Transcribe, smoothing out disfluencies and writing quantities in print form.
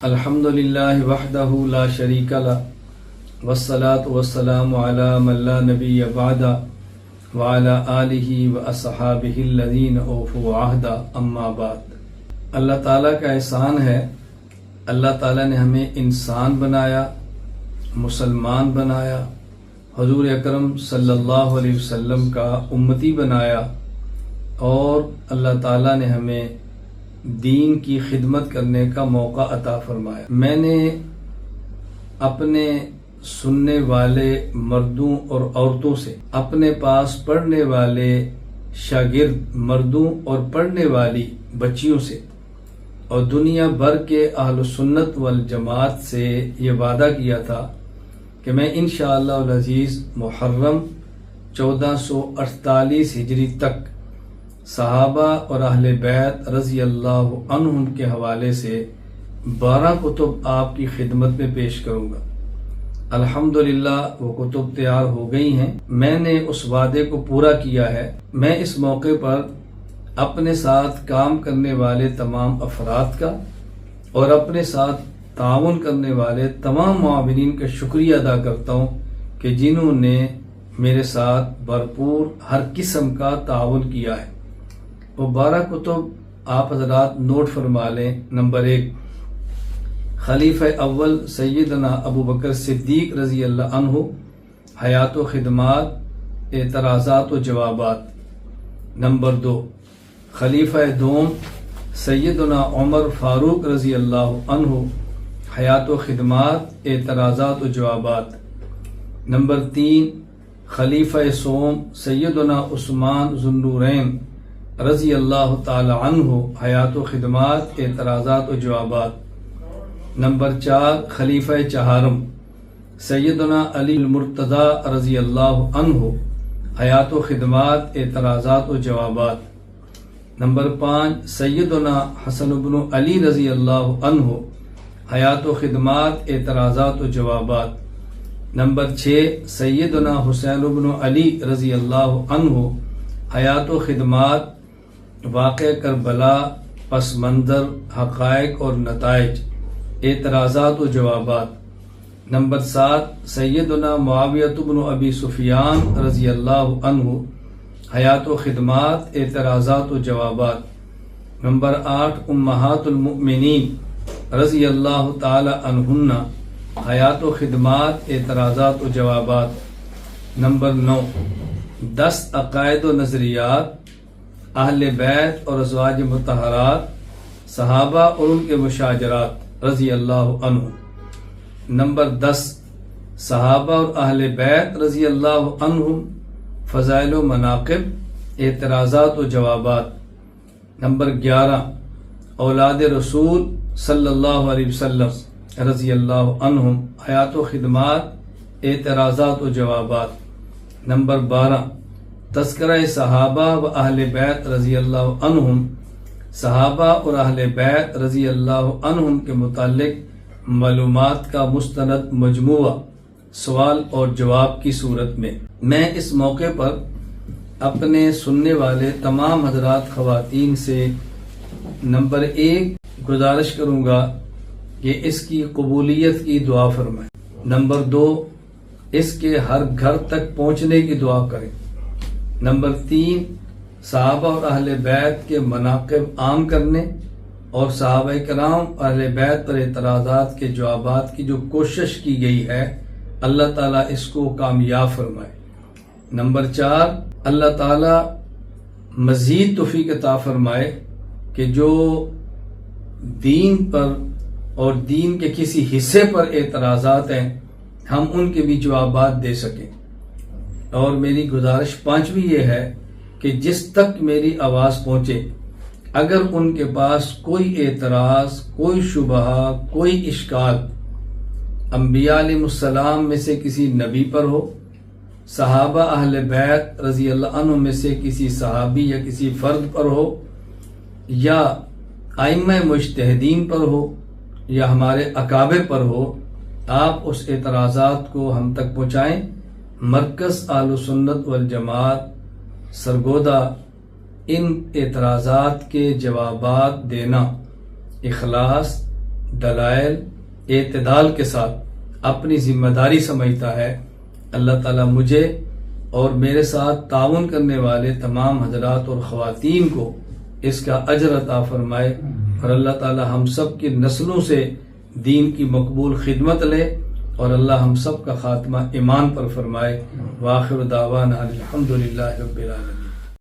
الحمدللہ وحدہ لا شریک لہ والصلاة والسلام علی من لا نبی بعدہ وعلی آلہ واصحابہ الذین اوفوا عہدہ اما بعد۔ اللہ تعالیٰ کا احسان ہے، اللہ تعالیٰ نے ہمیں انسان بنایا، مسلمان بنایا، حضور اکرم صلی اللہ علیہ وسلم کا امتی بنایا، اور اللہ تعالیٰ نے ہمیں دین کی خدمت کرنے کا موقع عطا فرمایا۔ میں نے اپنے سننے والے مردوں اور عورتوں سے، اپنے پاس پڑھنے والے شاگرد مردوں اور پڑھنے والی بچیوں سے، اور دنیا بھر کے اہل سنت والجماعت سے یہ وعدہ کیا تھا کہ میں انشاءاللہ العزیز محرم 1448 ہجری تک صحابہ اور اہل بیت رضی اللہ عنہم کے حوالے سے 12 کتب آپ کی خدمت میں پیش کروں گا۔ الحمدللہ وہ کتب تیار ہو گئی ہیں، میں نے اس وعدے کو پورا کیا ہے۔ میں اس موقع پر اپنے ساتھ کام کرنے والے تمام افراد کا اور اپنے ساتھ تعاون کرنے والے تمام معاونین کا شکریہ ادا کرتا ہوں کہ جنہوں نے میرے ساتھ بھرپور ہر قسم کا تعاون کیا ہے۔ وہ 12 کتب آپ حضرات نوٹ فرما لیں۔ نمبر 1، خلیفہ اول سیدنا ابو بکر صدیق رضی اللہ عنہ، حیات و خدمات، اعتراضات و جوابات۔ نمبر 2، خلیفہ دوم سیدنا عمر فاروق رضی اللہ عنہ، حیات و خدمات، اعتراضات و جوابات۔ نمبر 3، خلیفہ سوم سیدنا عثمان ذو النورین رضی اللہ تعالی عنہ، حیات و خدمات، اعتراضات و جوابات۔ نمبر 4، خلیفہ چہارم سیدنا علی المرتضی رضی اللہ عنہ، حیات و خدمات، اعتراضات و جوابات۔ نمبر 5، سیدنا حسن بن علی رضی اللہ عنہ، حیات و خدمات، اعتراضات و جوابات۔ نمبر 6، سیدنا حسین بن علی رضی اللہ عنہ، حیات و خدمات، واقع کربلا، پس منظر، حقائق اور نتائج، اعتراضات و جوابات۔ نمبر 7، سیدنا معاویہ بن ابی سفیان رضی اللہ عنہ، حیات و خدمات، اعتراضات و جوابات۔ نمبر 8، امہات المؤمنین رضی اللہ تعالی عنہن، حیات و خدمات، اعتراضات و جوابات۔ نمبر 9، 10 عقائد و نظریات اہل بیت اور ازواج مطہرات، صحابہ اور ان کے مشاجرات رضی اللہ عنہ۔ نمبر 10، صحابہ اور اہل بیت رضی اللہ عنہم، فضائل و مناقب، اعتراضات و جوابات۔ نمبر 11، اولاد رسول صلی اللہ علیہ وسلم رضی اللہ عنہم، حیات و خدمات، اعتراضات و جوابات۔ نمبر 12، تذکرہ صحابہ و اہل بیت رضی اللہ عنہم، صحابہ اور اہل بیت رضی اللہ عنہم کے متعلق معلومات کا مستند مجموعہ، سوال اور جواب کی صورت میں۔ میں اس موقع پر اپنے سننے والے تمام حضرات خواتین سے نمبر 1 گزارش کروں گا کہ اس کی قبولیت کی دعا فرمائیں۔ نمبر 2، اس کے ہر گھر تک پہنچنے کی دعا کریں۔ نمبر 3، صحابہ اور اہل بیت کے مناقب عام کرنے اور صحابہ کرام اہل بیت پر اعتراضات کے جوابات کی جو کوشش کی گئی ہے، اللہ تعالیٰ اس کو کامیاب فرمائے۔ نمبر 4، اللہ تعالیٰ مزید توفیق عطا فرمائے کہ جو دین پر اور دین کے کسی حصے پر اعتراضات ہیں، ہم ان کے بھی جوابات دے سکیں۔ اور میری گزارش 5ویں یہ ہے کہ جس تک میری آواز پہنچے، اگر ان کے پاس کوئی اعتراض، کوئی شبہ، کوئی اشکال انبیاء علیہ السلام میں سے کسی نبی پر ہو، صحابہ اہل بیت رضی اللہ عنہ میں سے کسی صحابی یا کسی فرد پر ہو، یا ائمہ مجتہدین پر ہو، یا ہمارے اکابر پر ہو، آپ اس اعتراضات کو ہم تک پہنچائیں۔ مرکز اہل سنت والجماعت سرگودہ ان اعتراضات کے جوابات دینا اخلاص، دلائل اعتدال کے ساتھ اپنی ذمہ داری سمجھتا ہے، اللہ تعالیٰ مجھے اور میرے ساتھ تعاون کرنے والے تمام حضرات اور خواتین کو اس کا اجر عطا فرمائے، اور اللہ تعالیٰ ہم سب کی نسلوں سے دین کی مقبول خدمت لے، اور اللہ ہم سب کا خاتمہ ایمان پر فرمائے۔ وآخر دعوانا الحمدللہ رب العالمین۔